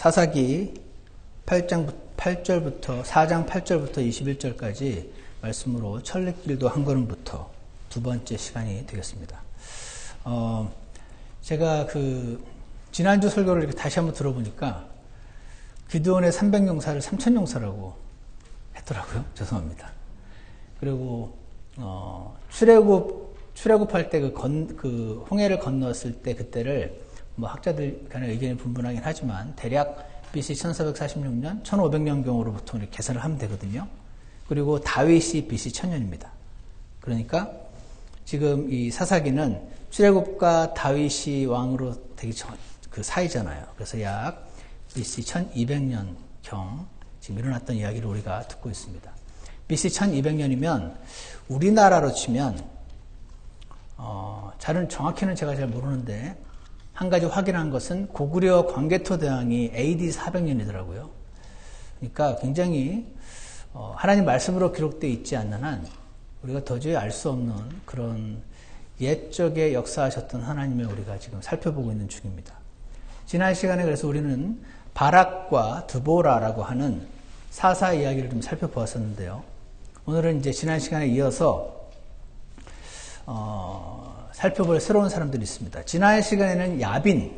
사사기 4장 8절부터 21절까지 말씀으로 천리길도 한 걸음부터 두 번째 시간이 되겠습니다. 제가 지난주 설교를 이렇게 다시 한번 들어보니까 기드온의 300용사를 3000용사라고 했더라고요. 죄송합니다. 그리고 출애굽할 때 홍해를 건넜을 때 그때를 학자들 간의 의견이 분분하긴 하지만 대략 BC 1446년, 1500년경으로부터 계산을 하면 되거든요. 그리고 다윗이 BC 1000년입니다. 그러니까 지금 이 사사기는 출애굽과 다윗이 왕으로 되기 전 그 사이잖아요. 그래서 약 BC 1200년경 지금 일어났던 이야기를 우리가 듣고 있습니다. BC 1200년이면 우리나라로 치면 정확히는 제가 잘 모르는데 한 가지 확인한 것은 고구려 광개토 대왕이 AD 400년이더라고요. 그러니까 굉장히 하나님 말씀으로 기록되어 있지 않는 한 우리가 도저히 알 수 없는 그런 옛적에 역사하셨던 하나님을 우리가 지금 살펴보고 있는 중입니다. 지난 시간에 그래서 우리는 바락과 드보라라고 하는 사사 이야기를 좀 살펴보았었는데요. 오늘은 이제 지난 시간에 이어서 살펴볼 새로운 사람들이 있습니다. 지난 시간에는 야빈이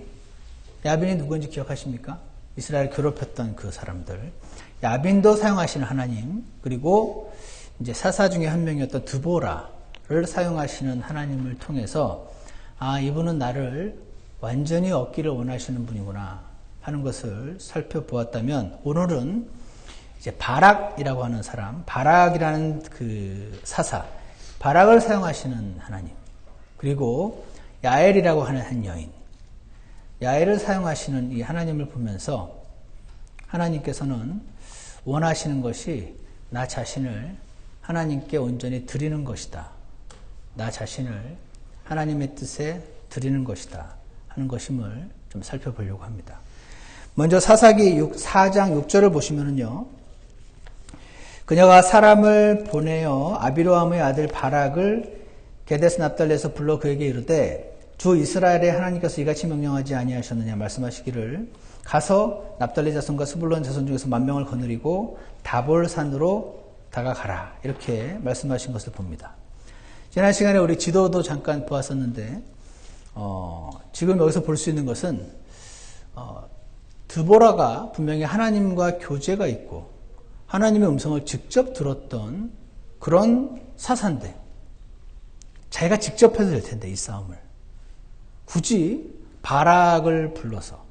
누구인지 기억하십니까? 이스라엘을 괴롭혔던 그 사람들. 야빈도 사용하시는 하나님, 그리고 이제 사사 중에 한 명이었던 드보라를 사용하시는 하나님을 통해서 이분은 나를 완전히 얻기를 원하시는 분이구나 하는 것을 살펴보았다면, 오늘은 이제 바락이라고 하는 사람, 바락이라는 그 사사, 바락을 사용하시는 하나님, 그리고 야엘이라고 하는 한 여인, 야엘을 사용하시는 이 하나님을 보면서 하나님께서는 원하시는 것이 나 자신을 하나님께 온전히 드리는 것이다. 나 자신을 하나님의 뜻에 드리는 것이다 하는 것임을 좀 살펴보려고 합니다. 먼저 사사기 4장 6절을 보시면은요, 그녀가 사람을 보내어 아비로함의 아들 바락을 게데스 납달리에서 불러 그에게 이르되 주 이스라엘의 하나님께서 이같이 명령하지 아니하셨느냐 말씀하시기를 가서 납달리 자손과 스불론 자손 중에서 10,000명을 거느리고 다볼산으로 다가가라, 이렇게 말씀하신 것을 봅니다. 지난 시간에 우리 지도도 잠깐 보았었는데 지금 여기서 볼 수 있는 것은 드보라가 분명히 하나님과 교제가 있고 하나님의 음성을 직접 들었던 그런 사사인데, 자기가 직접 해도 될 텐데 이 싸움을 굳이 바락을 불러서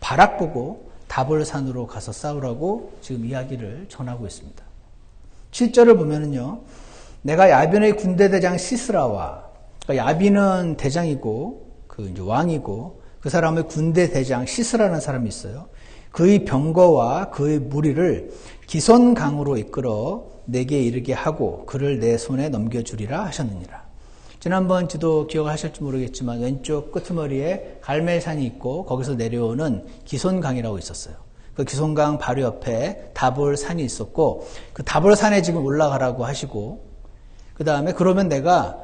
바락 보고 다볼산으로 가서 싸우라고 지금 이야기를 전하고 있습니다. 7절을 보면은요, 내가 야빈의 군대 대장 시스라와, 그러니까 야빈은 대장이고 이제 왕이고 그 사람의 군대 대장 시스라는 사람이 있어요. 그의 병거와 그의 무리를 기손강으로 이끌어 내게 이르게 하고 그를 내 손에 넘겨주리라 하셨느니라. 지난번 지도 기억하실지 모르겠지만 왼쪽 끄트머리에 갈멜산이 있고 거기서 내려오는 기손강이라고 있었어요. 그 기손강 바로 옆에 다볼산이 있었고 그 다볼산에 지금 올라가라고 하시고, 그 다음에 그러면 내가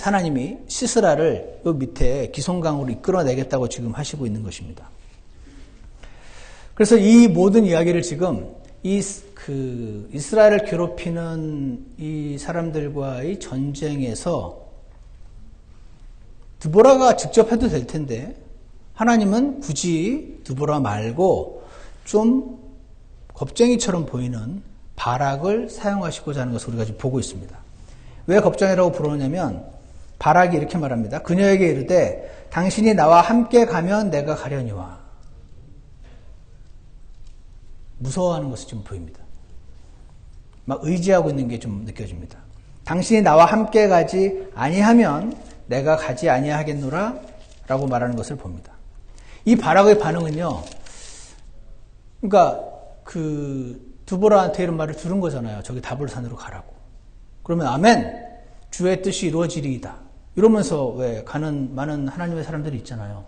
하나님이 시스라를 요 밑에 기손강으로 이끌어내겠다고 지금 하시고 있는 것입니다. 그래서 이 모든 이야기를 지금 이스라엘을 괴롭히는 이 사람들과의 전쟁에서 드보라가 직접 해도 될 텐데 하나님은 굳이 드보라 말고 좀 겁쟁이처럼 보이는 바락을 사용하시고자 하는 것을 우리가 지금 보고 있습니다. 왜 겁쟁이라고 부르느냐면 바락이 이렇게 말합니다. 그녀에게 이르되 당신이 나와 함께 가면 내가 가려니와. 무서워하는 것이 좀 보입니다. 막 의지하고 있는 게 좀 느껴집니다. 당신이 나와 함께 가지 아니하면 내가 가지 아니하겠노라 라고 말하는 것을 봅니다. 이 바락의 반응은요, 그러니까 드보라한테 이런 말을 들은 거잖아요. 저기 다볼산으로 가라고. 그러면 아멘, 주의 뜻이 이루어지리이다 이러면서 왜 가는 많은 하나님의 사람들이 있잖아요.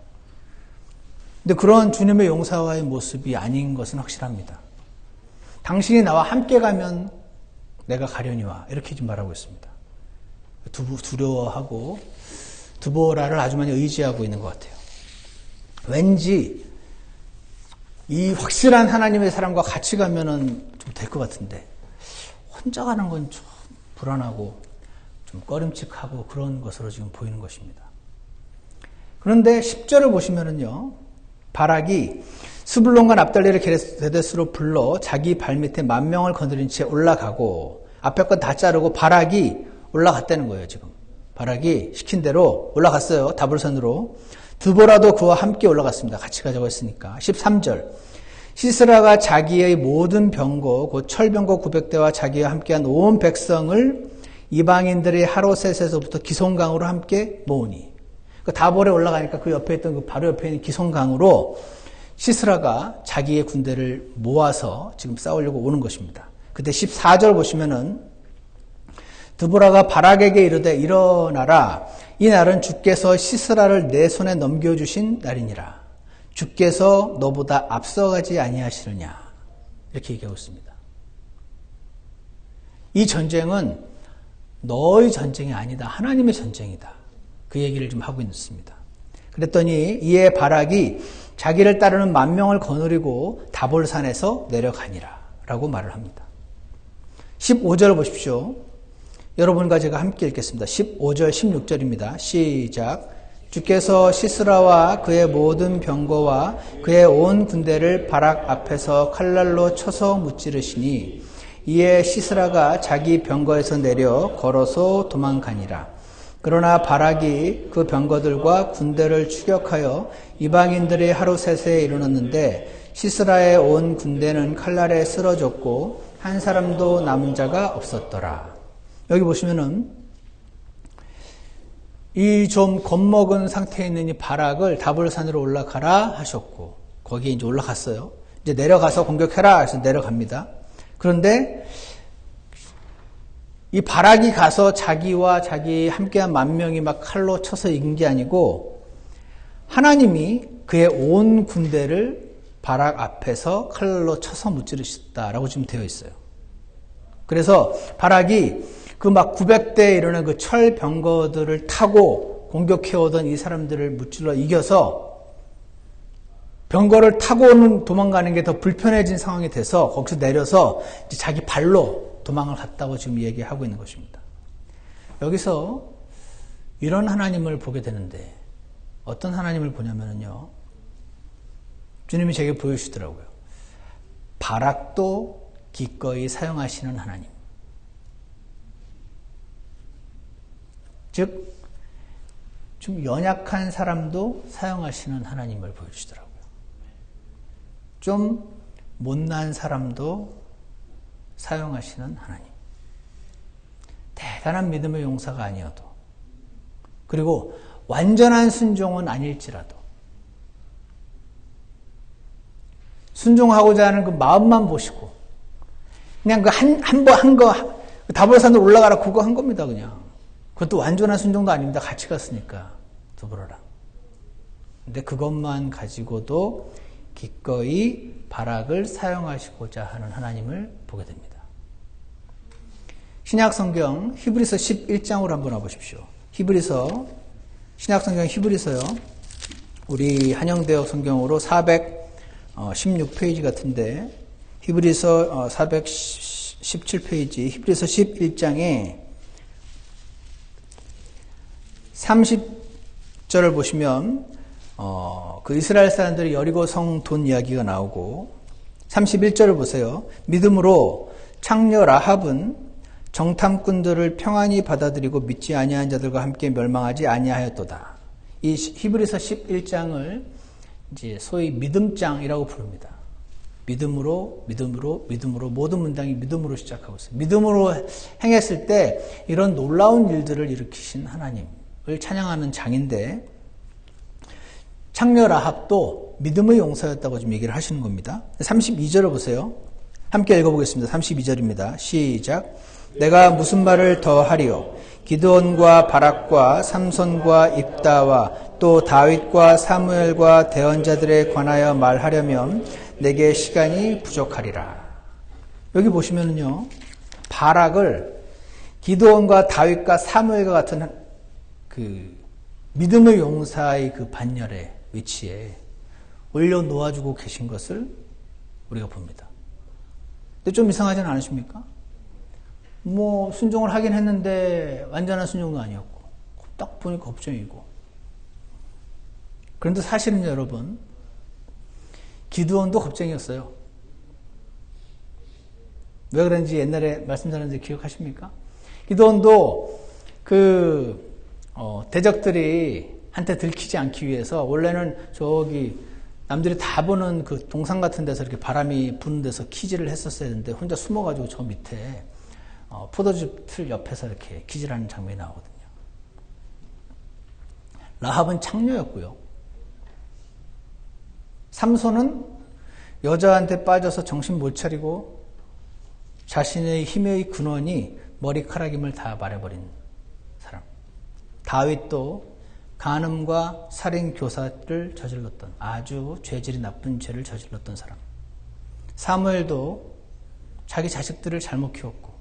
근데 그런 주님의 용사와의 모습이 아닌 것은 확실합니다. 당신이 나와 함께 가면 내가 가려니와, 이렇게 좀 말하고 있습니다. 두려워하고 드보라를 아주 많이 의지하고 있는 것 같아요. 왠지 이 확실한 하나님의 사람과 같이 가면은 좀 될 것 같은데 혼자 가는 건 좀 불안하고 좀 꺼림칙하고 그런 것으로 지금 보이는 것입니다. 그런데 10절을 보시면은요, 바락이 스불론과 납달리를 게데스로 불러 자기 발밑에 10,000명을 거느린 채 올라가고 앞에 건 다 자르고 바락이 올라갔다는 거예요. 지금 바락이 시킨 대로 올라갔어요. 다볼산으로. 드보라도 그와 함께 올라갔습니다. 같이 가자고 했으니까. 13절 시스라가 자기의 모든 병거 곧 철병거 900대와 자기와 함께한 온 백성을 이방인들의 하롯셋에서부터 기송강으로 함께 모으니, 그 다볼에 올라가니까 그 옆에 있던 그 바로 옆에 있는 기송강으로 시스라가 자기의 군대를 모아서 지금 싸우려고 오는 것입니다. 그때 14절 보시면은 드보라가 바락에게 이르되 일어나라, 이 날은 주께서 시스라를 내 손에 넘겨주신 날이니라. 주께서 너보다 앞서가지 아니하시느냐, 이렇게 얘기하고 있습니다. 이 전쟁은 너의 전쟁이 아니다, 하나님의 전쟁이다, 그 얘기를 좀 하고 있습니다. 그랬더니 이에 바락이 자기를 따르는 10,000명을 거느리고 다볼산에서 내려가니라 라고 말을 합니다. 15절 보십시오. 여러분과 제가 함께 읽겠습니다. 15절 16절입니다. 시작. 주께서 시스라와 그의 모든 병거와 그의 온 군대를 바락 앞에서 칼날로 쳐서 무찌르시니 이에 시스라가 자기 병거에서 내려 걸어서 도망가니라. 그러나 바락이 그 병거들과 군대를 추격하여 이방인들의 하루셋에 이르렀는데 시스라의 온 군대는 칼날에 쓰러졌고 한 사람도 남은 자가 없었더라. 여기 보시면은 이 좀 겁먹은 상태에 있는 이 바락을 다볼산으로 올라가라 하셨고 거기에 이제 올라갔어요. 이제 내려가서 공격해라 해서 내려갑니다. 그런데 이 바락이 가서 자기와 자기 함께한 10,000명이 막 칼로 쳐서 이긴 게 아니고 하나님이 그의 온 군대를 바락 앞에서 칼로 쳐서 무찌르셨다라고 지금 되어 있어요. 그래서 바락이 그 막 900대에 이르는 그 철 병거들을 타고 공격해오던 이 사람들을 무찔러 이겨서 병거를 타고는 도망가는 게 더 불편해진 상황이 돼서 거기서 내려서 이제 자기 발로 도망을 갔다고 지금 얘기하고 있는 것입니다. 여기서 이런 하나님을 보게 되는데 어떤 하나님을 보냐면요, 주님이 제게 보여주시더라고요. 바락도 기꺼이 사용하시는 하나님. 즉, 좀 연약한 사람도 사용하시는 하나님을 보여주시더라고요. 좀 못난 사람도 사용하시는 하나님. 대단한 믿음의 용사가 아니어도, 그리고 완전한 순종은 아닐지라도 순종하고자 하는 그 마음만 보시고 그냥 그 한 거 다볼산으로 올라가라 그거 한 겁니다. 그냥 그것도 완전한 순종도 아닙니다. 같이 갔으니까 드보라랑. 근데 그것만 가지고도 기꺼이 바락을 사용하시고자 하는 하나님을 보게 됩니다. 신약성경 히브리서 11장으로 한번 와보십시오. 히브리서, 신약성경 히브리서요. 우리 한영대역 성경으로 416페이지 같은데 히브리서 417페이지 히브리서 11장에 30절을 보시면 그 이스라엘 사람들이 여리고 성 돈 이야기가 나오고 31절을 보세요. 믿음으로 창녀 라합은 정탐꾼들을 평안히 받아들이고 믿지 아니한 자들과 함께 멸망하지 아니하였도다. 이 히브리서 11장을 이제 소위 믿음장이라고 부릅니다. 믿음으로 모든 문장이 믿음으로 시작하고 있어요. 믿음으로 행했을 때 이런 놀라운 일들을 일으키신 하나님을 찬양하는 장인데 창녀 라합도 믿음의 용사였다고 좀 얘기를 하시는 겁니다. 32절을 보세요. 함께 읽어보겠습니다. 32절입니다. 시작. 내가 무슨 말을 더 하리요? 기드온과 바락과 삼손과 입다와 또 다윗과 사무엘과 대언자들에 관하여 말하려면 내게 시간이 부족하리라. 여기 보시면은요, 바락을 기드온과 다윗과 사무엘과 같은 그 믿음의 용사의 그 반열의 위치에 올려놓아주고 계신 것을 우리가 봅니다. 근데 좀 이상하진 않으십니까? 뭐 순종을 하긴 했는데 완전한 순종도 아니었고 딱 보니까 겁쟁이고. 그런데 사실은 여러분, 기드온도 겁쟁이였어요. 왜 그런지 옛날에 말씀드렸는데 기억하십니까? 기드온도 대적들이 한테 들키지 않기 위해서 원래는 저기 남들이 다 보는 그 동산 같은 데서 이렇게 바람이 부는 데서 기지를 했었어야 되는데 혼자 숨어가지고 저 밑에 포도즙 틀 옆에서 이렇게 기지라는 장면이 나오거든요. 라합은 창녀였고요. 삼손은 여자한테 빠져서 정신 못 차리고 자신의 힘의 근원이 머리카락임을 다 말해버린 사람. 다윗도 간음과 살인 교사를 저질렀던, 아주 죄질이 나쁜 죄를 저질렀던 사람. 사무엘도 자기 자식들을 잘못 키웠고,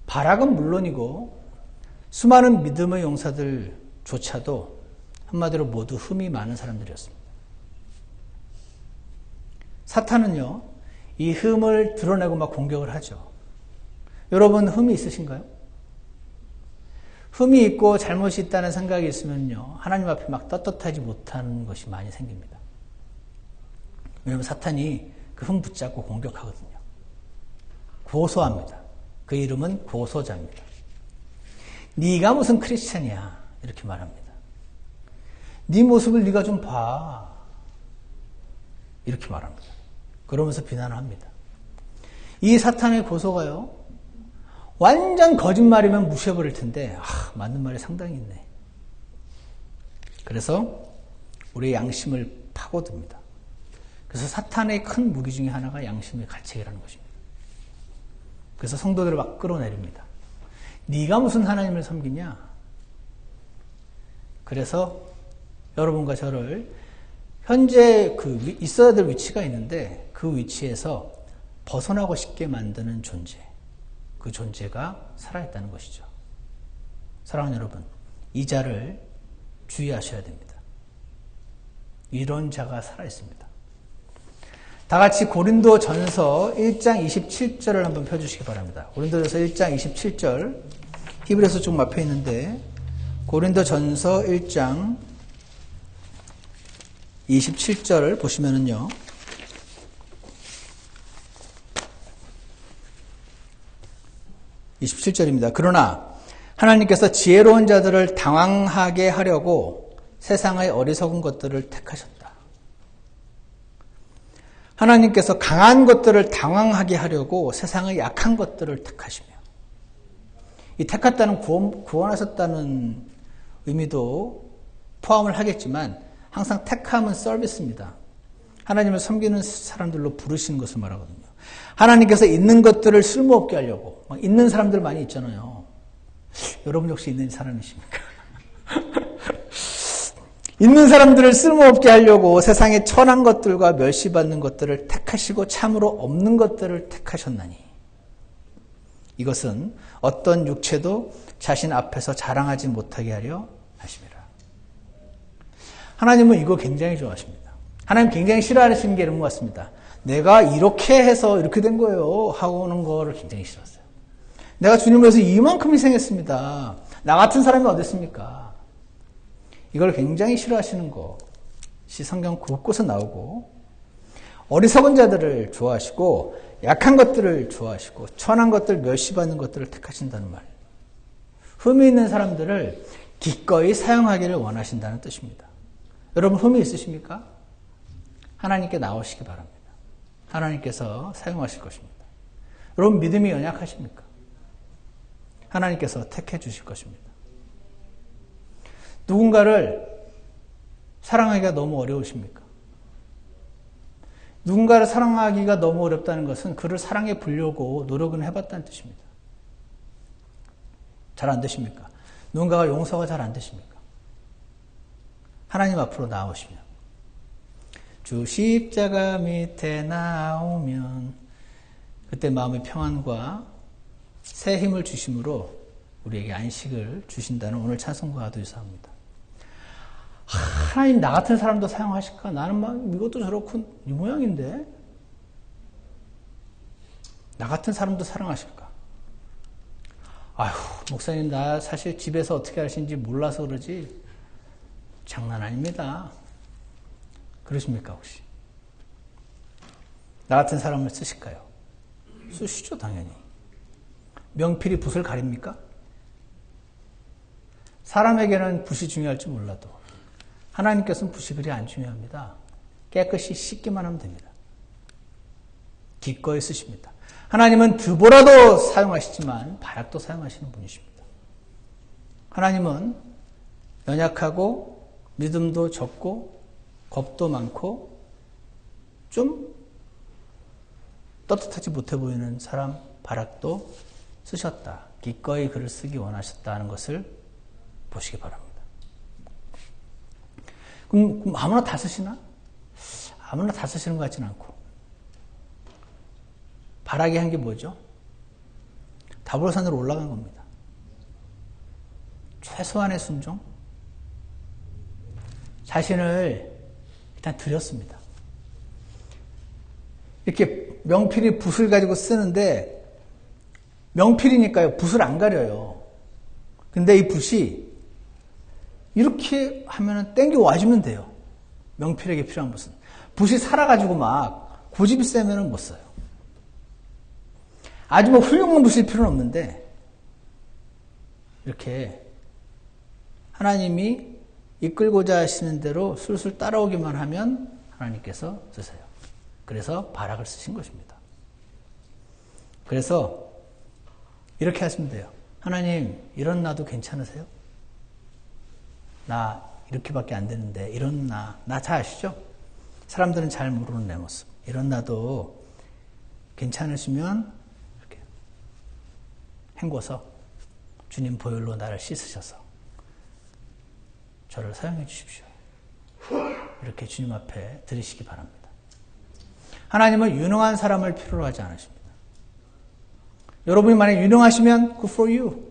바락은 물론이고 수많은 믿음의 용사들조차도 한마디로 모두 흠이 많은 사람들이었습니다. 사탄은요, 이 흠을 드러내고 막 공격을 하죠. 여러분, 흠이 있으신가요? 흠이 있고 잘못이 있다는 생각이 있으면요, 하나님 앞에 막 떳떳하지 못하는 것이 많이 생깁니다. 왜냐하면 사탄이 그 흠 붙잡고 공격하거든요. 고소합니다. 그 이름은 고소자입니다. 네가 무슨 크리스찬이야, 이렇게 말합니다. 네 모습을 네가 좀 봐, 이렇게 말합니다. 그러면서 비난을 합니다. 이 사탄의 고소가요, 완전 거짓말이면 무시해버릴 텐데, 맞는 말이 상당히 있네. 그래서 우리의 양심을 파고듭니다. 그래서 사탄의 큰 무기 중에 하나가 양심의 가책이라는 것입니다. 그래서 성도들을 막 끌어내립니다. 네가 무슨 하나님을 섬기냐? 그래서 여러분과 저를 현재 있어야 될 위치가 있는데 그 위치에서 벗어나고 싶게 만드는 존재, 그 존재가 살아있다는 것이죠. 사랑하는 여러분, 이 자를 주의하셔야 됩니다. 이런 자가 살아있습니다. 다 같이 고린도전서 1장 27절을 한번 펴주시기 바랍니다. 고린도전서 1장 27절, 히브리서 좀 앞에 있는데 고린도전서 1장 27절을 보시면은요, (27절입니다) 그러나 하나님께서 지혜로운 자들을 당황하게 하려고 세상의 어리석은 것들을 택하셨다. 하나님께서 강한 것들을 당황하게 하려고 세상의 약한 것들을 택하시며, 이 택했다는 구원하셨다는 의미도 포함을 하겠지만 항상 택함은 서비스입니다. 하나님을 섬기는 사람들로 부르시는 것을 말하거든요. 하나님께서 있는 것들을 쓸모없게 하려고, 막 있는 사람들 많이 있잖아요. 여러분 역시 있는 사람이십니까? 있는 사람들을 쓸모없게 하려고 세상의 천한 것들과 멸시받는 것들을 택하시고 참으로 없는 것들을 택하셨나니, 이것은 어떤 육체도 자신 앞에서 자랑하지 못하게 하려 하심이라. 하나님은 이거 굉장히 좋아하십니다. 하나님 굉장히 싫어하시는 게 이런 것 같습니다. 내가 이렇게 해서 이렇게 된 거예요 하고는 거를 굉장히 싫어하세요. 내가 주님을 위해서 이만큼 희생했습니다. 나 같은 사람이 어디 있습니까? 이걸 굉장히 싫어하시는 것이 성경 곳곳에 나오고, 어리석은 자들을 좋아하시고 약한 것들을 좋아하시고 천한 것들, 멸시받는 것들을 택하신다는 말. 흠이 있는 사람들을 기꺼이 사용하기를 원하신다는 뜻입니다. 여러분, 흠이 있으십니까? 하나님께 나오시기 바랍니다. 하나님께서 사용하실 것입니다. 여러분, 믿음이 연약하십니까? 하나님께서 택해 주실 것입니다. 누군가를 사랑하기가 너무 어려우십니까? 누군가를 사랑하기가 너무 어렵다는 것은 그를 사랑해 보려고 노력은 해봤다는 뜻입니다. 잘 안 되십니까? 누군가가 용서가 잘 안 되십니까? 하나님 앞으로 나오시면, 주 십자가 밑에 나오면 그때 마음의 평안과 새 힘을 주심으로 우리에게 안식을 주신다는 오늘 찬송가도 유사합니다. 하나님 나 같은 사람도 사용하실까? 나는 막 이것도 저렇고 이 모양인데 나 같은 사람도 사랑하실까? 아휴, 목사님 나 사실 집에서 어떻게 하시는지 몰라서 그러지 장난 아닙니다. 그러십니까 혹시? 나 같은 사람을 쓰실까요? 쓰시죠 당연히. 명필이 붓을 가립니까? 사람에게는 붓이 중요할지 몰라도 하나님께서는 붓이 그리 안 중요합니다. 깨끗이 씻기만 하면 됩니다. 기꺼이 쓰십니다. 하나님은 드보라도 사용하시지만 바락도 사용하시는 분이십니다. 하나님은 연약하고 믿음도 적고 겁도 많고 좀 떳떳하지 못해 보이는 사람 바락도 쓰셨다. 기꺼이 글을 쓰기 원하셨다는 것을 보시기 바랍니다. 그럼 아무나 다 쓰시나? 아무나 다 쓰시는 것 같지는 않고 바라게 한 게 뭐죠? 다볼산으로 올라간 겁니다. 최소한의 순종, 자신을 일단 드렸습니다. 이렇게 명필이 붓을 가지고 쓰는데 명필이니까요 붓을 안 가려요. 근데 이 붓이 이렇게 하면은 땡겨 와주면 돼요. 명필에게 필요한 붓은. 붓이 살아가지고 막 고집이 세면은 못 써요. 아주 뭐 훌륭한 붓일 필요는 없는데 이렇게 하나님이 이끌고자 하시는 대로 술술 따라오기만 하면 하나님께서 쓰세요. 그래서 바락을 쓰신 것입니다. 그래서 이렇게 하시면 돼요. 하나님 이런 나도 괜찮으세요? 나 이렇게밖에 안 되는데 이런 나 잘 아시죠? 사람들은 잘 모르는 내 모습. 이런 나도 괜찮으시면 이렇게 헹궈서 주님 보혈로 나를 씻으셔서 저를 사용해 주십시오. 이렇게 주님 앞에 드리시기 바랍니다. 하나님은 유능한 사람을 필요로 하지 않으십니다. 여러분이 만약 유능하시면 good for you.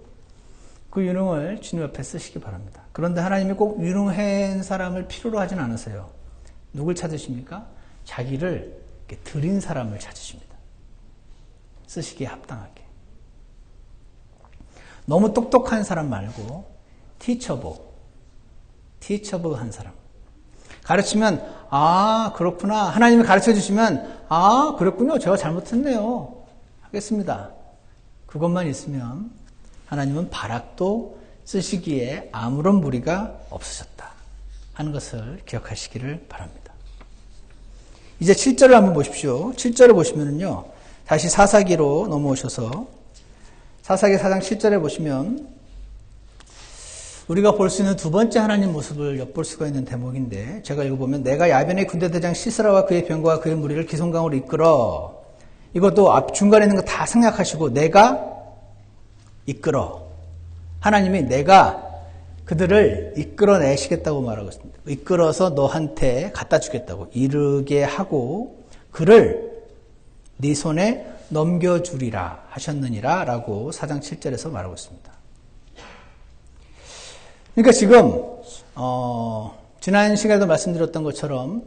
그 유능을 주님 앞에 쓰시기 바랍니다. 그런데 하나님이 꼭 유능한 사람을 필요로 하진 않으세요. 누굴 찾으십니까? 자기를 드린 사람을 찾으십니다. 쓰시기에 합당하게. 너무 똑똑한 사람 말고 teachable한 사람. 가르치면 아 그렇구나. 하나님이 가르쳐 주시면 아 그랬군요. 제가 잘못했네요. 하겠습니다. 그것만 있으면 하나님은 바락도 쓰시기에 아무런 무리가 없으셨다 하는 것을 기억하시기를 바랍니다. 이제 7절을 한번 보십시오. 7절을 보시면은요. 다시 사사기로 넘어오셔서 사사기 4장 7절에 보시면 우리가 볼 수 있는 두 번째 하나님 모습을 엿볼 수가 있는 대목인데 제가 읽어보면 내가 야변의 군대대장 시스라와 그의 병거와 그의 무리를 기송강으로 이끌어 이것도 앞 중간에 있는 거 다 생략하시고 내가 이끌어 하나님이 내가 그들을 이끌어내시겠다고 말하고 있습니다. 이끌어서 너한테 갖다 주겠다고 이르게 하고 그를 네 손에 넘겨주리라 하셨느니라 라고 4장 7절에서 말하고 있습니다. 그러니까 지금 지난 시간에도 말씀드렸던 것처럼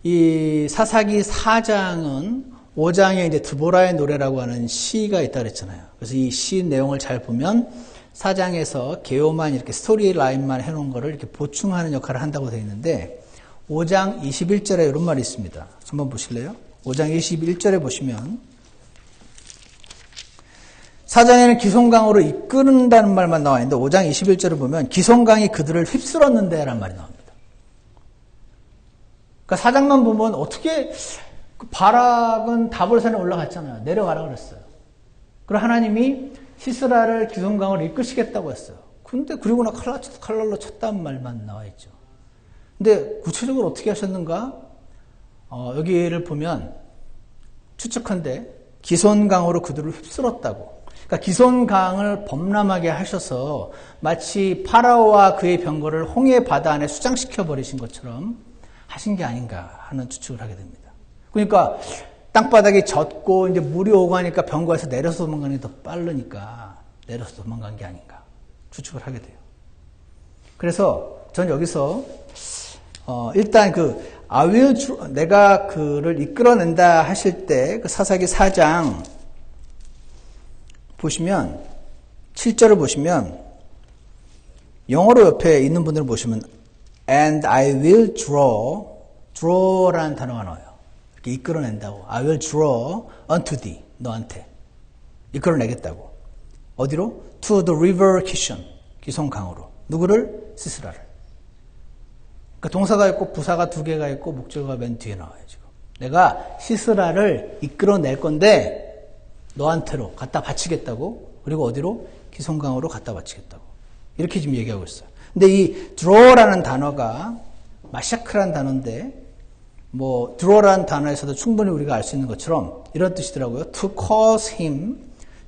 이 사사기 4장은 5장에 이제 드보라의 노래라고 하는 시가 있다 그랬잖아요. 그래서 이 시 내용을 잘 보면 4장에서 개요만 이렇게 스토리 라인만 해놓은 거를 이렇게 보충하는 역할을 한다고 되어 있는데 5장 21절에 이런 말이 있습니다. 한번 보실래요? 5장 21절에 보시면 4장에는 기송강으로 이끄는다는 말만 나와 있는데 5장 21절을 보면 기송강이 그들을 휩쓸었는데 라는 말이 나옵니다. 그러니까 4장만 보면 어떻게 바락은 다볼산에 올라갔잖아요. 내려가라 그랬어요. 그리고 하나님이 시스라를 기송강을 이끄시겠다고 했어요. 근데 그리고나 칼날로 쳤다는 말만 나와 있죠. 근데 구체적으로 어떻게 하셨는가? 여기를 보면 추측한데 기손강으로 그들을 휩쓸었다고. 그러니까 기손강을 범람하게 하셔서 마치 파라오와 그의 병거를 홍해 바다 안에 수장시켜 버리신 것처럼 하신 게 아닌가 하는 추측을 하게 됩니다. 그러니까 땅바닥이 젖고 이제 물이 오고 하니까 병거에서 내려서 도망가는 게 더 빠르니까 내려서 도망간 게 아닌가 추측을 하게 돼요. 그래서 전 여기서 일단 I will 내가 그를 이끌어낸다 하실 때 그 사사기 4장 보시면 7절을 보시면 영어로 옆에 있는 분들을 보시면 and I will draw라는 단어가 나와요. 이렇게 이끌어낸다고. I will draw unto thee. 너한테. 이끌어내겠다고. 어디로? To the river Kishon. 기송강으로. 누구를? 시스라를. 그러니까 동사가 있고 부사가 두 개가 있고 목적어가 맨 뒤에 나와요. 지금. 내가 시스라를 이끌어낼 건데 너한테로 갖다 바치겠다고. 그리고 어디로? 기송강으로 갖다 바치겠다고. 이렇게 지금 얘기하고 있어요. 근데 이 draw라는 단어가 마샤크라는 단어인데 draw라는 단어에서도 충분히 우리가 알 수 있는 것처럼 이런 뜻이더라고요. To cause him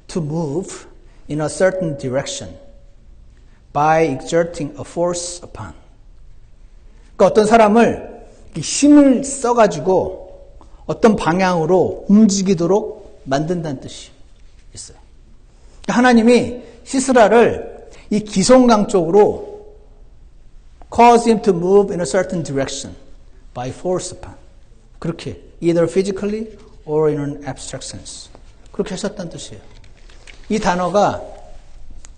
to move in a certain direction by exerting a force upon. 그러니까 어떤 사람을 힘을 써가지고 어떤 방향으로 움직이도록 만든다는 뜻이 있어요. 그러니까 하나님이 시스라를 이 기송강 쪽으로 cause him to move in a certain direction by force upon. 그렇게 either physically or in an abstract sense. 그렇게 하셨다는 뜻이에요. 이 단어가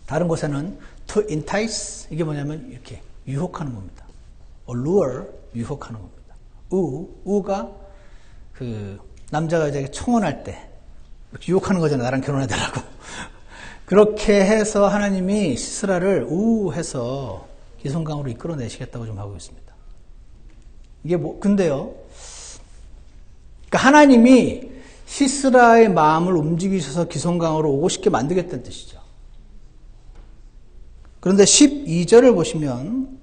다른 곳에는 to entice 이게 뭐냐면 이렇게 유혹하는 겁니다. allure 유혹하는 겁니다. 우가 남자가 여자에게 청혼할 때 이렇게 유혹하는 거잖아요. 나랑 결혼해달라고. 그렇게 해서 하나님이 시스라를 우해서 기송강으로 이끌어내시겠다고 좀 하고 있습니다. 이게 근데요. 그러니까 하나님이 시스라의 마음을 움직이셔서 기송강으로 오고 싶게 만들겠다는 뜻이죠. 그런데 12절을 보시면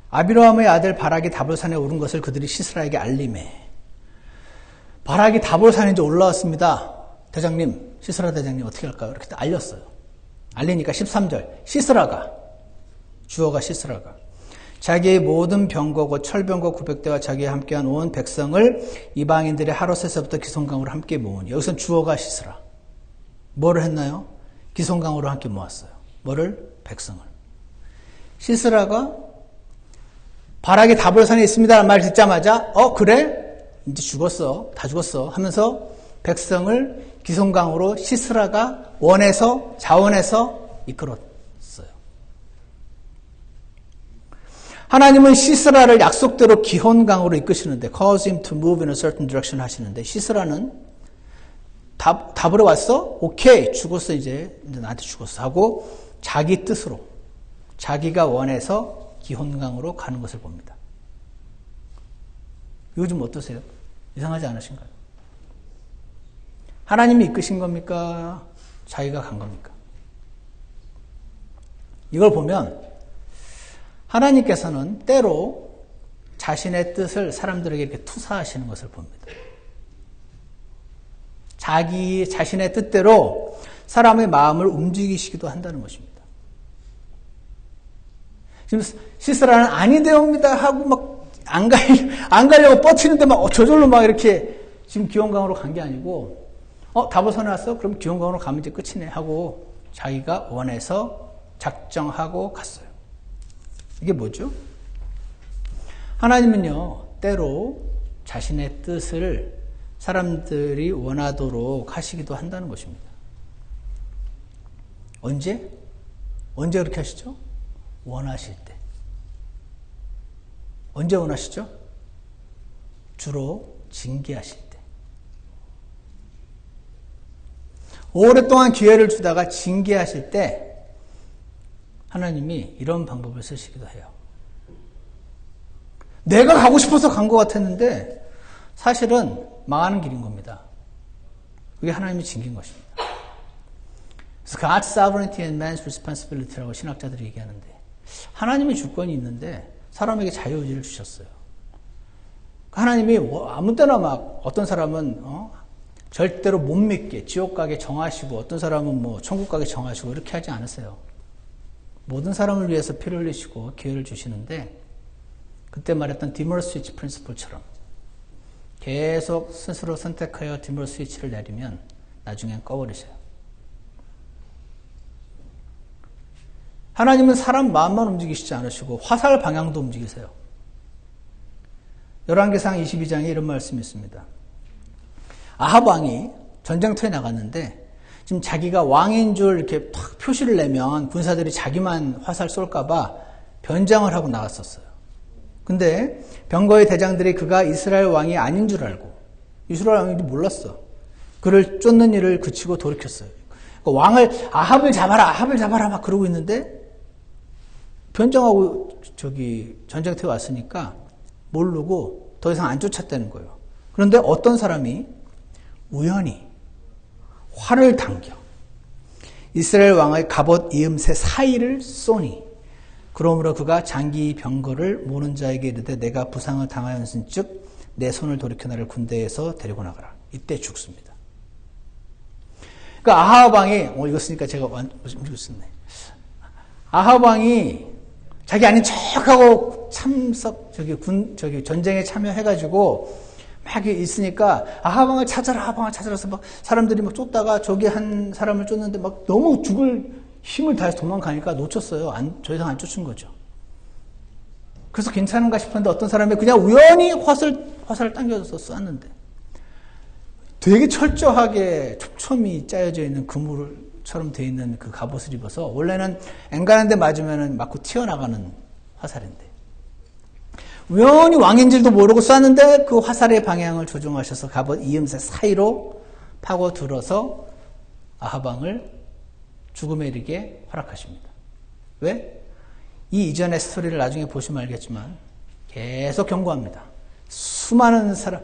아비로함의 아들 바락이 다볼산에 오른 것을 그들이 시스라에게 알림해. 바락이 다볼산에 이제 올라왔습니다. 대장님, 시스라 대장님 어떻게 할까요? 이렇게 알렸어요. 알리니까 13절 시스라가 주어가 시스라가 자기의 모든 병거 곧 철병거 900대와 자기와 함께한 온 백성을 이방인들의 하롯에서부터 기송강으로 함께 모으니 여기서 주어가 시스라. 뭐를 했나요? 기송강으로 함께 모았어요. 뭐를? 백성을. 시스라가 바락이 다볼산에 있습니다라는 말 듣자마자 그래? 이제 죽었어. 다 죽었어. 하면서 백성을 기송강으로 시스라가 원해서 자원해서 이끌었어요. 하나님은 시스라를 약속대로 기혼강으로 이끄시는데 cause him to move in a certain direction 하시는데 시스라는 답으로 왔어? 오케이 죽었어 이제 나한테 죽었어 하고 자기 뜻으로 자기가 원해서 기혼강으로 가는 것을 봅니다. 요즘 어떠세요? 이상하지 않으신가요? 하나님이 이끄신 겁니까? 자기가 간 겁니까? 이걸 보면 하나님께서는 때로 자신의 뜻을 사람들에게 이렇게 투사하시는 것을 봅니다. 자신의 뜻대로 사람의 마음을 움직이시기도 한다는 것입니다. 지금 시스라는 아니되옵니다 하고 막 안 가려고 뻗치는데 막 저절로 막 이렇게 지금 기원강으로 간 게 아니고 다보선에 왔어? 그럼 기원강으로 가면 이제 끝이네 하고 자기가 원해서 작정하고 갔어요. 이게 뭐죠? 하나님은요, 때로 자신의 뜻을 사람들이 원하도록 하시기도 한다는 것입니다. 언제? 언제 그렇게 하시죠? 원하실 때. 언제 원하시죠? 주로 징계하실 때. 오랫동안 기회를 주다가 징계하실 때 하나님이 이런 방법을 쓰시기도 해요. 내가 가고 싶어서 간 것 같았는데 사실은 망하는 길인 겁니다. 그게 하나님이 징계인 것입니다. 그래서 God's sovereignty and man's responsibility라고 신학자들이 얘기하는데 하나님이 주권이 있는데 사람에게 자유의지를 주셨어요. 하나님이 아무 때나 막 어떤 사람은 절대로 못 믿게 지옥 가게 정하시고 어떤 사람은 뭐 천국 가게 정하시고 이렇게 하지 않으세요. 모든 사람을 위해서 피를 흘리시고 기회를 주시는데 그때 말했던 디몰 스위치 프린시플처럼 계속 스스로 선택하여 디몰 스위치를 내리면 나중엔 꺼버리세요. 하나님은 사람 마음만 움직이시지 않으시고 화살 방향도 움직이세요. 열왕기상 22장에 이런 말씀이 있습니다. 아합 왕이 전쟁터에 나갔는데 지금 자기가 왕인 줄 이렇게 탁 표시를 내면 군사들이 자기만 화살 쏠까봐 변장을 하고 나갔었어요. 근데 병거의 대장들이 그가 이스라엘 왕이 아닌 줄 알고, 이스라엘 왕인지 몰랐어. 그를 쫓는 일을 그치고 돌이켰어요. 왕을 아합을 잡아라 막 그러고 있는데 변장하고 전쟁터에 왔으니까 모르고 더 이상 안 쫓았다는 거예요. 그런데 어떤 사람이 우연히 활을 당겨 이스라엘 왕의 갑옷 이음새 사이를 쏘니, 그러므로 그가 장기 병거를 모는 자에게 이르되 내가 부상을 당하였은즉 내 손을 돌이켜 나를 군대에서 데리고 나가라. 이때 죽습니다. 그러니까 아합 왕이 이거 쓰니까 제가 완전 쓰네. 아합 왕이 자기 아닌 척하고 참석 전쟁에 참여해가지고 막 있으니까 아합 왕을 찾아라 해서 막 사람들이 막 쫓다가 저기 한 사람을 쫓는데 막 너무 죽을 힘을 다해서 도망가니까 놓쳤어요. 더 이상 안 쫓은 거죠. 그래서 괜찮은가 싶었는데 어떤 사람이 그냥 우연히 화살을 당겨서 쐈는데 되게 철저하게 촘촘히 짜여져 있는 그물처럼 되어 있는 그 갑옷을 입어서 원래는 앵간한 데 맞으면 맞고 튀어나가는 화살인데 우연히 왕인 줄도 모르고 쐈는데 그 화살의 방향을 조종하셔서 갑옷 이음새 사이로 파고들어서 아합 왕을 죽음에 이르게 허락하십니다. 왜? 이 이전의 스토리를 나중에 보시면 알겠지만 계속 경고합니다. 수많은 사람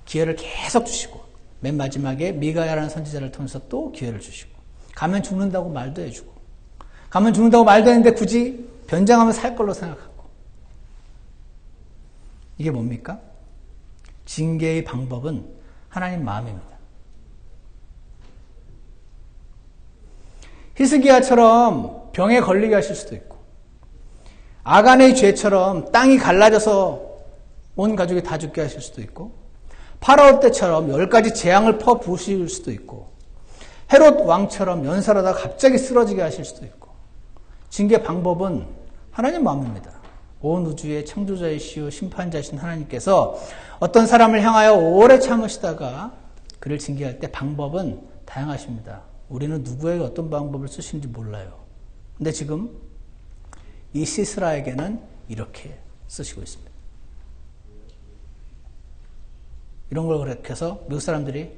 기회를 계속 주시고 맨 마지막에 미가야라는 선지자를 통해서 또 기회를 주시고 가면 죽는다고 말도 해주고 가면 죽는다고 말도 했는데 굳이 변장하면 살 걸로 생각하고 이게 뭡니까? 징계의 방법은 하나님 마음입니다. 히스기야처럼 병에 걸리게 하실 수도 있고 아간의 죄처럼 땅이 갈라져서 온 가족이 다 죽게 하실 수도 있고 파라오 때처럼 10가지 재앙을 퍼부으실 수도 있고 헤롯 왕처럼 연설하다가 갑자기 쓰러지게 하실 수도 있고 징계 방법은 하나님 마음입니다. 온 우주의 창조자이시오 심판자이신 하나님께서 어떤 사람을 향하여 오래 참으시다가 그를 징계할 때 방법은 다양하십니다. 우리는 누구에게 어떤 방법을 쓰시는지 몰라요. 근데 지금 이 시스라에게는 이렇게 쓰시고 있습니다. 이런 걸 그렇게 해서 미국 사람들이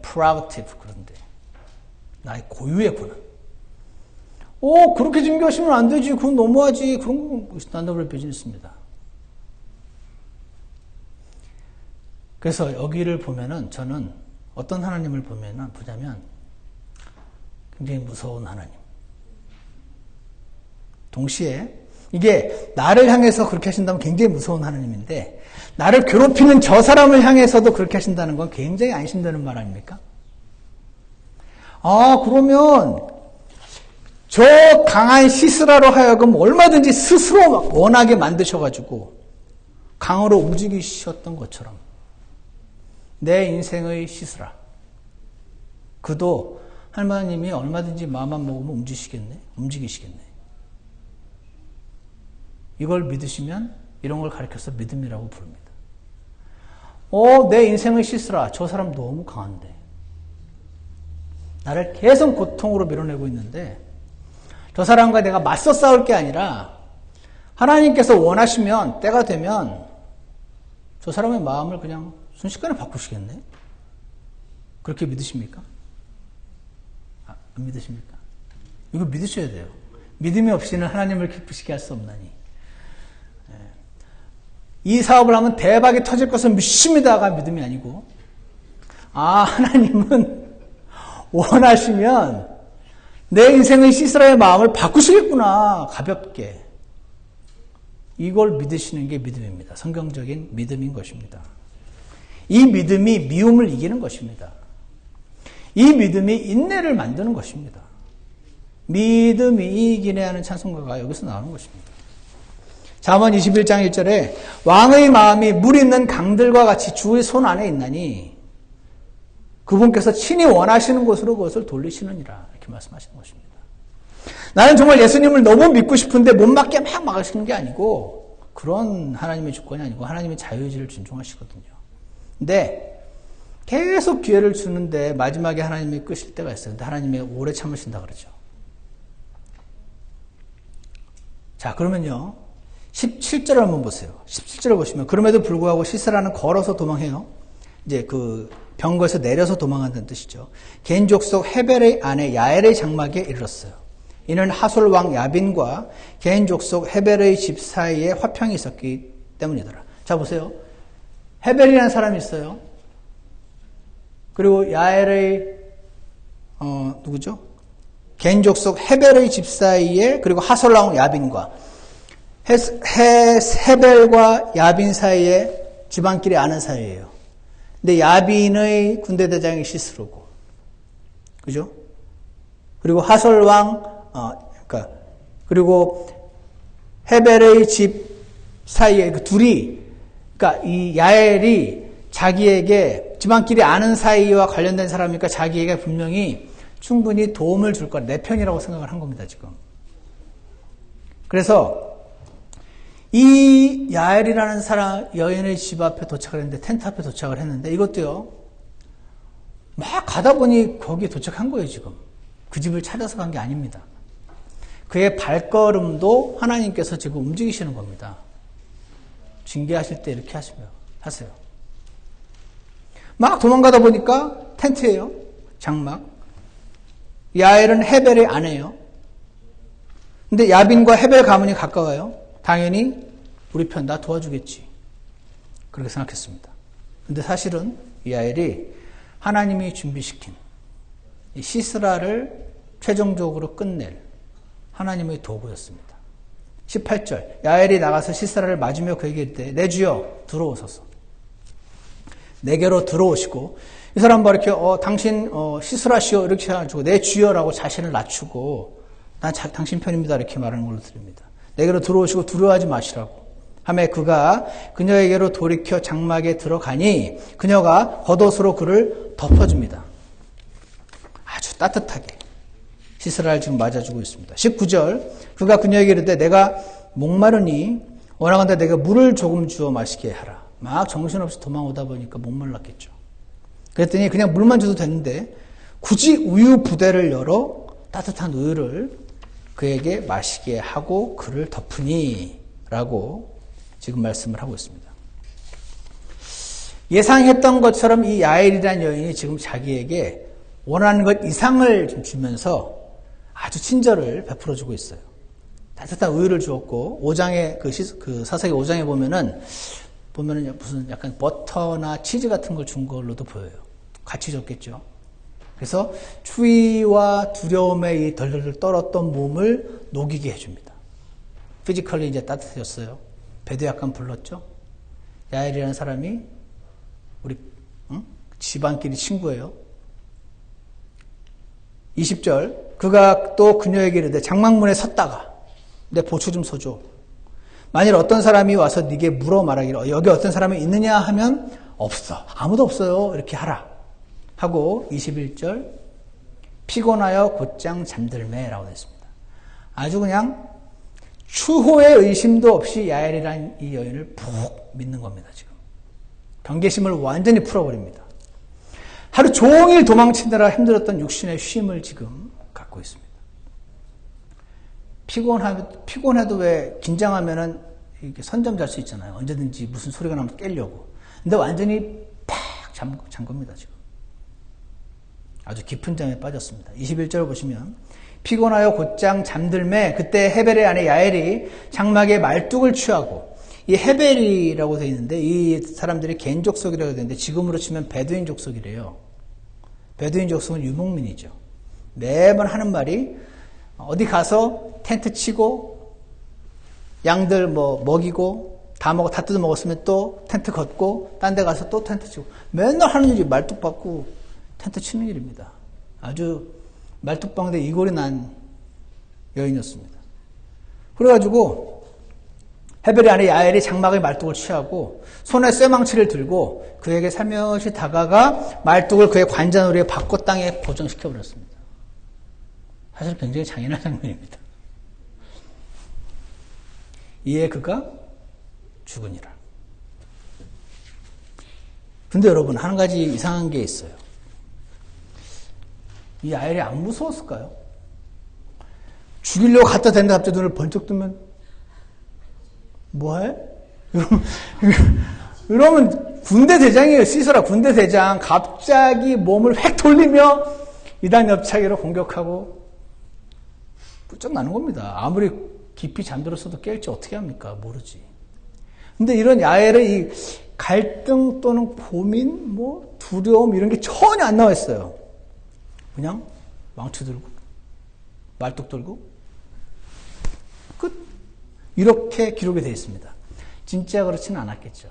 prerogative 그런데 나의 고유의 권한. 그렇게 징계하시면 안 되지. 그건 너무하지. 그런 거 스탠더블 비즈니스입니다. 그래서 여기를 보면은 저는 어떤 하나님을 보냐면 굉장히 무서운 하나님. 동시에 이게 나를 향해서 그렇게 하신다면 굉장히 무서운 하나님인데 나를 괴롭히는 저 사람을 향해서도 그렇게 하신다는 건 굉장히 안심되는 말 아닙니까? 그러면 저 강한 시스라로 하여금 얼마든지 스스로 막 원하게 만드셔가지고 강으로 움직이셨던 것처럼 내 인생의 시스라 그도 하나님이 얼마든지 마음만 먹으면 움직이시겠네. 이걸 믿으시면 이런 걸 가르쳐서 믿음이라고 부릅니다. 내 인생의 시스라 저 사람 너무 강한데 나를 계속 고통으로 밀어내고 있는데 저 사람과 내가 맞서 싸울 게 아니라 하나님께서 원하시면 때가 되면 저 사람의 마음을 그냥 순식간에 바꾸시겠네. 그렇게 믿으십니까? 안 믿으십니까? 이거 믿으셔야 돼요. 믿음이 없이는 하나님을 기쁘시게 할 수 없나니. 이 사업을 하면 대박이 터질 것을 믿습니다가 믿음이 아니고 하나님은 원하시면 내 인생의 시스라의 마음을 바꾸시겠구나. 가볍게. 이걸 믿으시는 게 믿음입니다. 성경적인 믿음인 것입니다. 이 믿음이 미움을 이기는 것입니다. 이 믿음이 인내를 만드는 것입니다. 믿음이 이기네 하는 찬송가가 여기서 나오는 것입니다. 잠언 21장 1절에 왕의 마음이 물 있는 강들과 같이 주의 손 안에 있나니 그분께서 친히 원하시는 곳으로 그것을 돌리시느니라 이렇게 말씀하시는 것입니다. 나는 정말 예수님을 너무 믿고 싶은데 못 맞게 막 막으시는 게 아니고 그런 하나님의 주권이 아니고 하나님의 자유의지를 존중하시거든요. 근데 계속 기회를 주는데 마지막에 하나님이 끄실 때가 있어요. 근데 하나님이 오래 참으신다 그러죠. 자, 그러면요. 17절을 한번 보세요. 17절을 보시면 그럼에도 불구하고 시스라는 걸어서 도망해요. 이제 그 병거에서 내려서 도망한다는 뜻이죠. 개인 족속 헤벨의 아내 야엘의 장막에 이르렀어요. 이는 하솔 왕 야빈과 개인 족속 헤벨의 집 사이에 화평이 있었기 때문이더라. 자, 보세요. 헤벨이라는 사람이 있어요. 그리고 야엘의 누구죠? 개인 족속 헤벨의 집 사이에 그리고 하솔 왕 야빈과 헤벨과 야빈 사이에 집안끼리 아는 사이예요. 근데 야빈의 군대 대장이 시스루고, 그죠? 그리고 하솔 왕, 그리고 헤벨의 집 사이에 그 둘이, 그러니까 이 야엘이 자기에게 집안끼리 아는 사이와 관련된 사람이니까 자기에게 분명히 충분히 도움을 줄 거라 내 편이라고 생각을 한 겁니다, 지금. 그래서 이 야엘이라는 사람 여인의 집 앞에 도착을 했는데 텐트 앞에 도착을 했는데 이것도요 막 가다 보니 거기에 도착한 거예요. 지금 그 집을 찾아서 간 게 아닙니다. 그의 발걸음도 하나님께서 지금 움직이시는 겁니다. 징계하실 때 이렇게 하세요. 막 도망가다 보니까 텐트예요. 장막. 야엘은 헤벨의 아내예요. 근데 야빈과 헤벨 가문이 가까워요. 당연히 우리 편 나 도와주겠지. 그렇게 생각했습니다. 근데 사실은 야엘이 하나님이 준비시킨 이 시스라를 최종적으로 끝낼 하나님의 도구였습니다. 18절 야엘이 나가서 시스라를 맞으며 그에게 이르되 내 주여 들어오소서. 내게로 들어오시고 이 사람 봐 이렇게 당신 시스라시오 이렇게 해가지고 내 주여라고 자신을 낮추고 난 당신 편입니다 이렇게 말하는 걸로 들립니다. 내게로 들어오시고 두려워하지 마시라고 하매 그가 그녀에게로 돌이켜 장막에 들어가니 그녀가 겉옷으로 그를 덮어줍니다. 아주 따뜻하게 시스라를 지금 맞아주고 있습니다. 19절 그가 그녀에게 이르되 내가 목마르니 원하건대 내가 물을 조금 주어 마시게 하라. 막 정신없이 도망오다 보니까 목말랐겠죠. 그랬더니 그냥 물만 줘도 되는데 굳이 우유 부대를 열어 따뜻한 우유를 그에게 마시게 하고 그를 덮으니 라고 지금 말씀을 하고 있습니다. 예상했던 것처럼 이 야엘이라는 여인이 지금 자기에게 원하는 것 이상을 좀 주면서 아주 친절을 베풀어주고 있어요. 따뜻한 우유를 주었고 5장에 그 사사기 5장에 보면은 무슨 약간 버터나 치즈 같은 걸 준 걸로도 보여요. 같이 줬겠죠. 그래서 추위와 두려움에 이 덜덜덜 떨었던 몸을 녹이게 해줍니다. 피지컬리 이제 따뜻해졌어요. 배도 약간 불렀죠. 야엘이라는 사람이 우리 집안끼리 친구예요. 20절 그가 또 그녀에게 이르되 장막문에 섰다가 내 보초 좀 서줘. 만일 어떤 사람이 와서 네게 물어 말하기를 여기 어떤 사람이 있느냐 하면 없어. 아무도 없어요. 이렇게 하라. 하고 21절 피곤하여 곧장 잠들매라고 했습니다. 아주 그냥 추호의 의심도 없이 야엘이라는 이 여인을 푹 믿는 겁니다. 지금 경계심을 완전히 풀어버립니다. 하루 종일 도망치느라 힘들었던 육신의 쉼을 지금 갖고 있습니다. 피곤해도 왜 긴장하면은 이렇게 선잠 잘 수 있잖아요. 언제든지 무슨 소리가 나면 깨려고. 근데 완전히 팍 잠 겁니다. 지금 아주 깊은 잠에 빠졌습니다. 21절을 보시면 피곤하여 곧장 잠들매 그때 헤벨의 아내 야엘이 장막에 말뚝을 취하고 이 헤벨이라고 되어 있는데 이 사람들이 겐 족속이라고 되어 있는데 지금으로 치면 베두인 족속이래요. 베두인 족속은 유목민이죠. 매번 하는 말이 어디 가서 텐트 치고 양들 먹이고 다 뜯어 먹었으면 또 텐트 걷고 딴 데 가서 또 텐트 치고 맨날 하는 일이 말뚝 받고 텐트 치는 일입니다. 아주 말뚝방대 이골이 난 여인이었습니다. 그래가지고 헤벨의 아내 야엘이 장막의 말뚝을 취하고 손에 쇠망치를 들고 그에게 살며시 다가가 말뚝을 그의 관자놀이에 바꿔 땅에 고정시켜버렸습니다. 사실 굉장히 잔인한 장면입니다. 이에 그가 죽으니라. 근데 여러분, 한 가지 이상한 게 있어요. 이 야엘이 안 무서웠을까요? 죽이려고 갖다 댄다 갑자기 눈을 번쩍 뜨면 뭐해? 이러면 군대 대장이에요. 시스라 군대 대장. 갑자기 몸을 획 돌리며 이단 옆차기로 공격하고 끝장나는 겁니다. 아무리 깊이 잠들었어도 깰지 어떻게 합니까? 모르지. 근데 이런 야엘의 이 갈등 또는 고민, 두려움 이런 게 전혀 안 나와 있어요. 그냥 망치 들고 말뚝 들고 끝. 이렇게 기록이 되어 있습니다. 진짜 그렇지는 않았겠죠.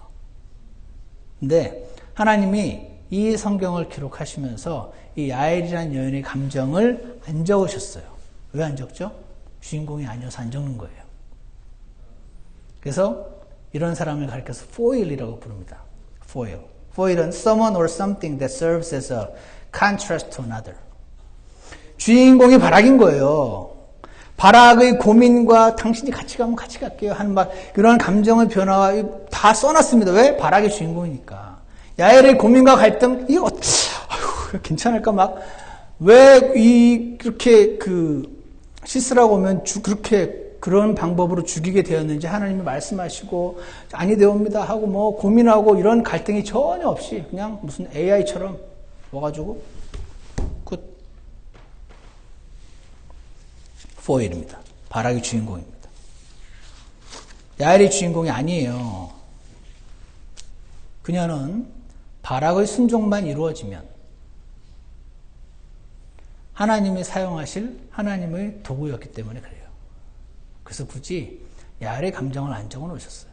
근데 하나님이 이 성경을 기록하시면서 이 야엘이라는 여인의 감정을 안 적으셨어요. 왜 안 적죠? 주인공이 아니어서 안 적는 거예요. 그래서 이런 사람을 가리켜서 foil이라고 부릅니다. foil. foil은 someone or something that serves as a contrast to another. 주인공이 바락인 거예요. 바락의 고민과 당신이 같이 가면 같이 갈게요 하는 그런 감정의 변화와 다 써놨습니다. 왜? 바락이 주인공이니까. 야엘의 고민과 갈등, 이거 괜찮을까? 왜 그렇게 시스라고 오면 그렇게 그런 방법으로 죽이게 되었는지 하나님이 말씀하시고 아니 되옵니다 하고 고민하고 이런 갈등이 전혀 없이 그냥 무슨 AI처럼 와가지고 끝. 포일입니다. 바락이 주인공입니다. 야엘이 주인공이 아니에요. 그녀는 바락의 순종만 이루어지면 하나님이 사용하실 하나님의 도구였기 때문에 그래요. 그래서 굳이 야엘의 감정을 안 적어 놓으셨어요.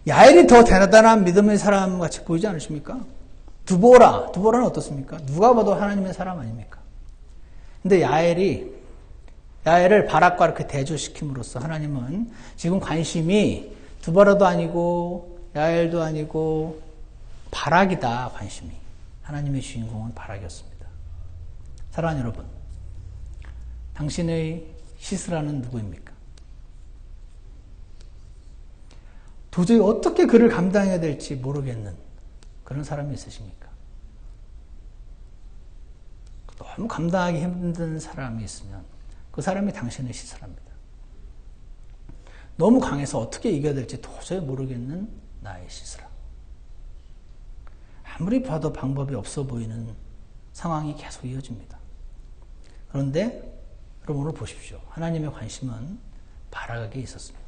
야엘이 더 대단한 믿음의 사람 같이 보이지 않으십니까? 두보라는 어떻습니까? 누가 봐도 하나님의 사람 아닙니까? 근데 야엘을 바락과 이렇게 대조시킴으로써 하나님은 지금 관심이 두보라도 아니고 야엘도 아니고 바락이다. 관심이. 하나님의 주인공은 바락이었습니다. 사랑하는 여러분, 당신의 시스라는 누구입니까? 도저히 어떻게 그를 감당해야 될지 모르겠는 그런 사람이 있으십니까? 너무 감당하기 힘든 사람이 있으면 그 사람이 당신의 시스라입니다. 너무 강해서 어떻게 이겨야 될지 도저히 모르겠는 나의 시스라. 아무리 봐도 방법이 없어 보이는 상황이 계속 이어집니다. 그런데 여러분 오늘 보십시오. 하나님의 관심은 바락에게 있었습니다.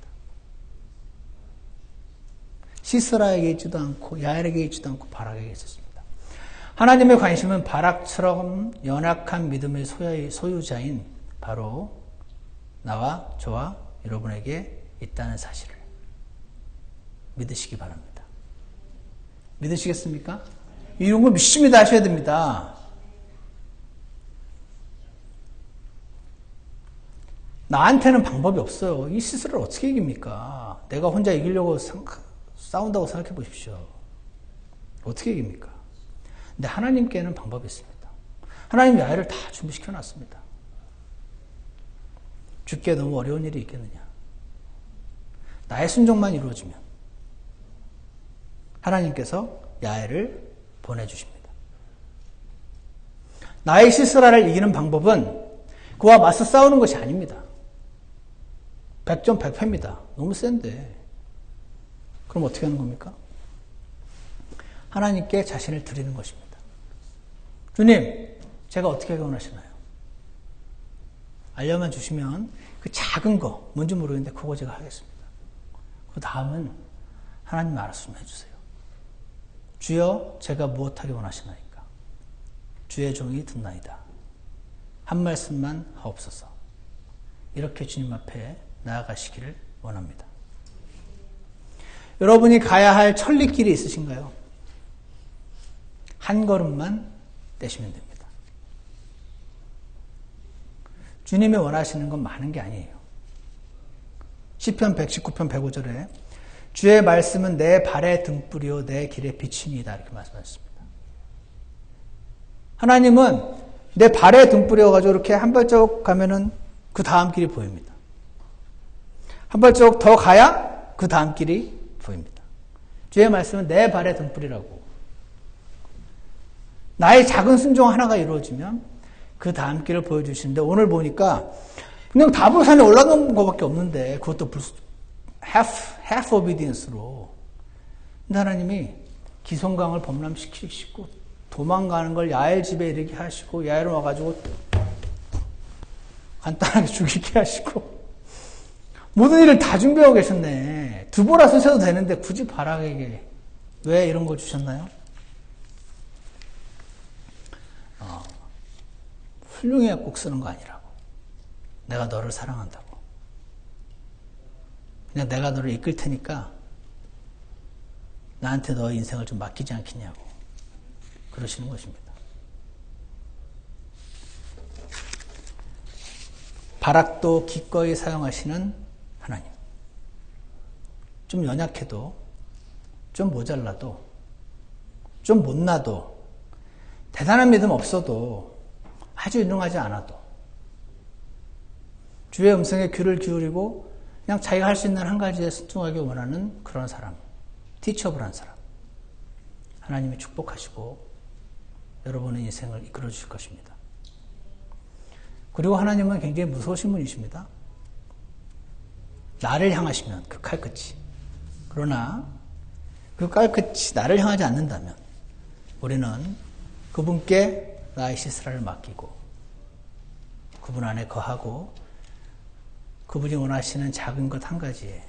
시스라에게 있지도 않고 야엘에게 있지도 않고 바락에게 있었습니다. 하나님의 관심은 바락처럼 연약한 믿음의 소유자인 바로 나와 저와 여러분에게 있다는 사실을 믿으시기 바랍니다. 믿으시겠습니까? 이런 거 믿습니다 하셔야 됩니다. 나한테는 방법이 없어요. 이 시스를 어떻게 이깁니까? 내가 혼자 이기려고 싸운다고 생각해 보십시오. 어떻게 이깁니까? 근데 하나님께는 방법이 있습니다. 하나님 야엘을 다 준비시켜 놨습니다. 죽기에 너무 어려운 일이 있겠느냐? 나의 순종만 이루어지면 하나님께서 야엘을 보내주십니다. 나의 시스라를 이기는 방법은 그와 맞서 싸우는 것이 아닙니다. 100점 100패입니다. 너무 센데. 그럼 어떻게 하는 겁니까? 하나님께 자신을 드리는 것입니다. 주님, 제가 어떻게 하기 원하시나요? 알려만 주시면 그 작은 거, 뭔지 모르겠는데 그거 제가 하겠습니다. 그 다음은 하나님 알아서 좀 해주세요. 주여, 제가 무엇하기 원하시나이까? 주의 종이 듣나이다. 한 말씀만 하옵소서. 이렇게 주님 앞에 나아가시기를 원합니다. 여러분이 가야 할 천리길이 있으신가요? 한 걸음만 떼시면 됩니다. 주님이 원하시는 건 많은 게 아니에요. 시편 119편 105절에 주의 말씀은 내 발의 등불이요 내 길의 빛이니이다 이렇게 말씀하셨습니다. 하나님은 내 발에 등불이어가지고 이렇게 한 발자국 가면은 그 다음 길이 보입니다. 한 발자국 더 가야 그 다음 길이 보입니다. 주의 말씀은 내 발의 등불이라고. 나의 작은 순종 하나가 이루어지면 그 다음 길을 보여주시는데, 오늘 보니까 그냥 다볼산에 올라간 것밖에 없는데 그것도 half obedience로 하나님이 기송강을 범람시키시고 도망가는 걸 야엘 집에 이르게 하시고 야엘 와가지고 간단하게 죽이게 하시고 모든 일을 다 준비하고 계셨네. 두보라 쓰셔도 되는데 굳이 바락에게 왜 이런 거 주셨나요? 훌륭해야 꼭 쓰는 거 아니라고. 내가 너를 사랑한다고. 그냥 내가 너를 이끌 테니까 나한테 너의 인생을 좀 맡기지 않겠냐고 그러시는 것입니다. 바락도 기꺼이 사용하시는 하나님. 좀 연약해도, 좀 모자라도, 좀 못나도, 대단한 믿음 없어도, 아주 유능하지 않아도 주의 음성에 귀를 기울이고 그냥 자기가 할 수 있는 한 가지에 순종하기 원하는 그런 사람, 티처블한 사람, 하나님이 축복하시고 여러분의 인생을 이끌어 주실 것입니다. 그리고 하나님은 굉장히 무서우신 분이십니다. 나를 향하시면 그 칼끝이, 그러나 그 칼끝이 나를 향하지 않는다면 우리는 그분께 나의 시스라를 맡기고 그분 안에 거하고 그분이 원하시는 작은 것 한 가지에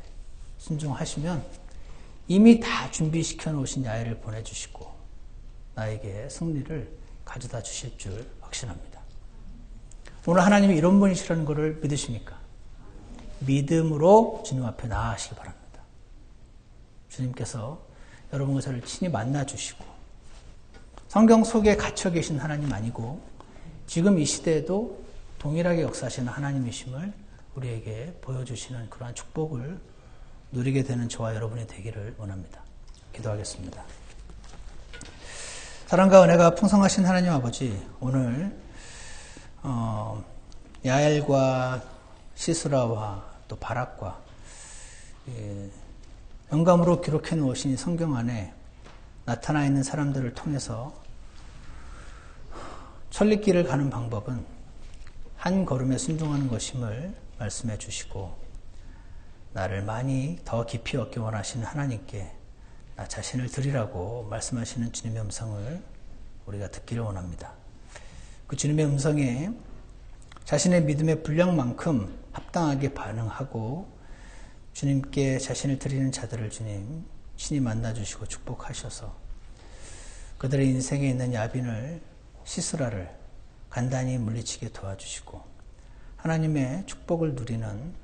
순종하시면 이미 다 준비시켜 놓으신 야훼를 보내주시고 나에게 승리를 가져다 주실 줄 확신합니다. 오늘 하나님이 이런 분이시라는 것을 믿으십니까? 믿음으로 주님 앞에 나아가시기 바랍니다. 주님께서 여러분과 저를 친히 만나주시고 성경 속에 갇혀 계신 하나님 아니고 지금 이 시대에도 동일하게 역사하시는 하나님이심을 우리에게 보여주시는 그러한 축복을 누리게 되는 저와 여러분이 되기를 원합니다. 기도하겠습니다. 사랑과 은혜가 풍성하신 하나님 아버지, 오늘 야엘과 시스라와 또 바락과 영감으로 기록해 놓으신 성경 안에 나타나 있는 사람들을 통해서 천리길을 가는 방법은 한 걸음에 순종하는 것임을 말씀해 주시고 나를 많이 더 깊이 얻기 원하시는 하나님께 나 자신을 드리라고 말씀하시는 주님의 음성을 우리가 듣기를 원합니다. 그 주님의 음성에 자신의 믿음의 분량만큼 합당하게 반응하고 주님께 자신을 드리는 자들을 주님 친히 만나주시고 축복하셔서 그들의 인생에 있는 야빈을, 시스라를 간단히 물리치게 도와주시고 하나님의 축복을 누리는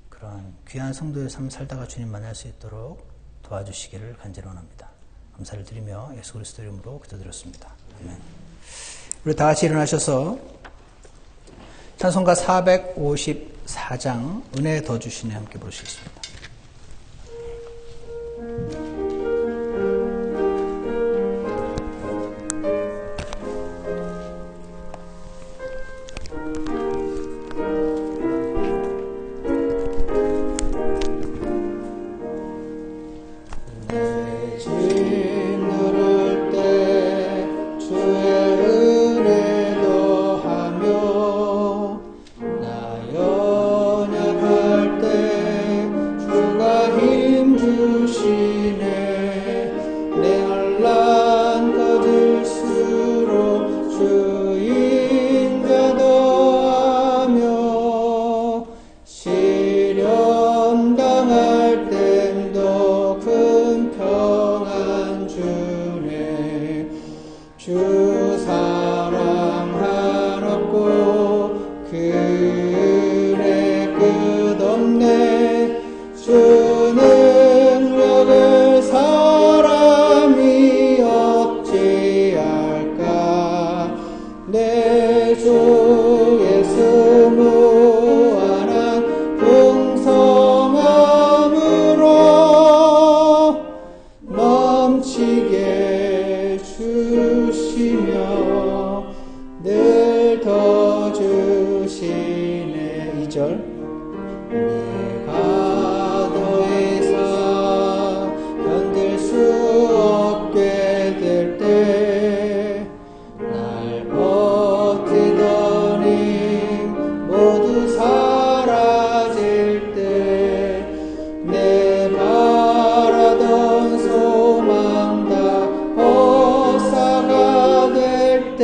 그런 귀한 성도의 삶 살다가 주님 만날 수 있도록 도와주시기를 간절히 원합니다. 감사를 드리며 예수 그리스도 이름으로 기도드렸습니다. 아멘. 우리 다 같이 일어나셔서 찬송가 454장 은혜 더 주시네 함께 부르시겠습니다. 넘치게 주시며 늘 1절 내가 더 이상 견딜 수 없게 될 때 날 버티던 힘 모두 사라질 때 내 바라던 소망 다 헛사가 될 때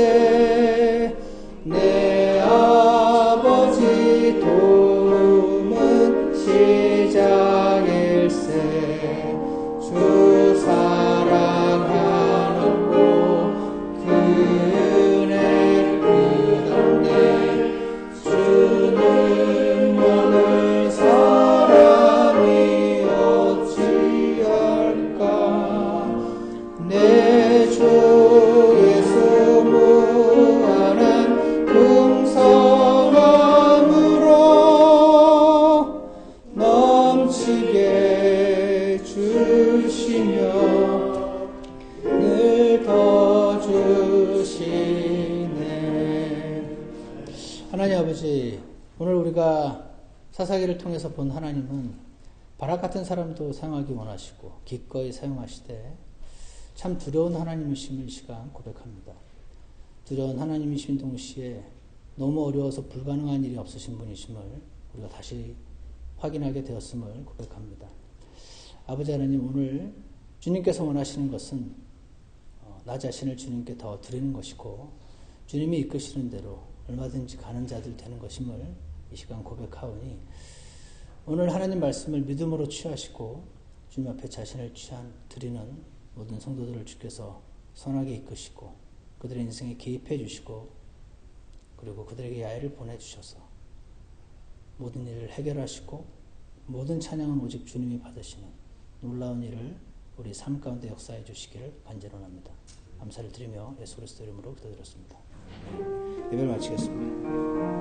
내 아버지 도움은 시작일세 주 사랑하는 그 은혜 끝없네 주는 먹을 사람이 어찌할까 내 주 예수 무한한 풍성함으로 넘치게 주시며 늘 더 주시네. 하나님 아버지, 오늘 우리가 사사기를 통해서 본 하나님은 바락 같은 사람도 사용하기 원하시고 기꺼이 사용하시되 참 두려운 하나님이심을 이 시간 고백합니다. 두려운 하나님이신 동시에 너무 어려워서 불가능한 일이 없으신 분이심을 우리가 다시 확인하게 되었음을 고백합니다. 아버지 하나님, 오늘 주님께서 원하시는 것은 나 자신을 주님께 더 드리는 것이고 주님이 이끄시는 대로 얼마든지 가는 자들 되는 것임을 이 시간 고백하오니 오늘 하나님 말씀을 믿음으로 취하시고 주님 앞에 자신을 드리는 모든 성도들을 주께서 선하게 이끄시고 그들의 인생에 개입해 주시고 그리고 그들에게 야외를 보내주셔서 모든 일을 해결하시고 모든 찬양은 오직 주님이 받으시는 놀라운 일을 우리 삶 가운데 역사해 주시기를 간절원합니다. 감사를 드리며 예수 그리스도 이름으로 기도드렸습니다. 예배를 마치겠습니다.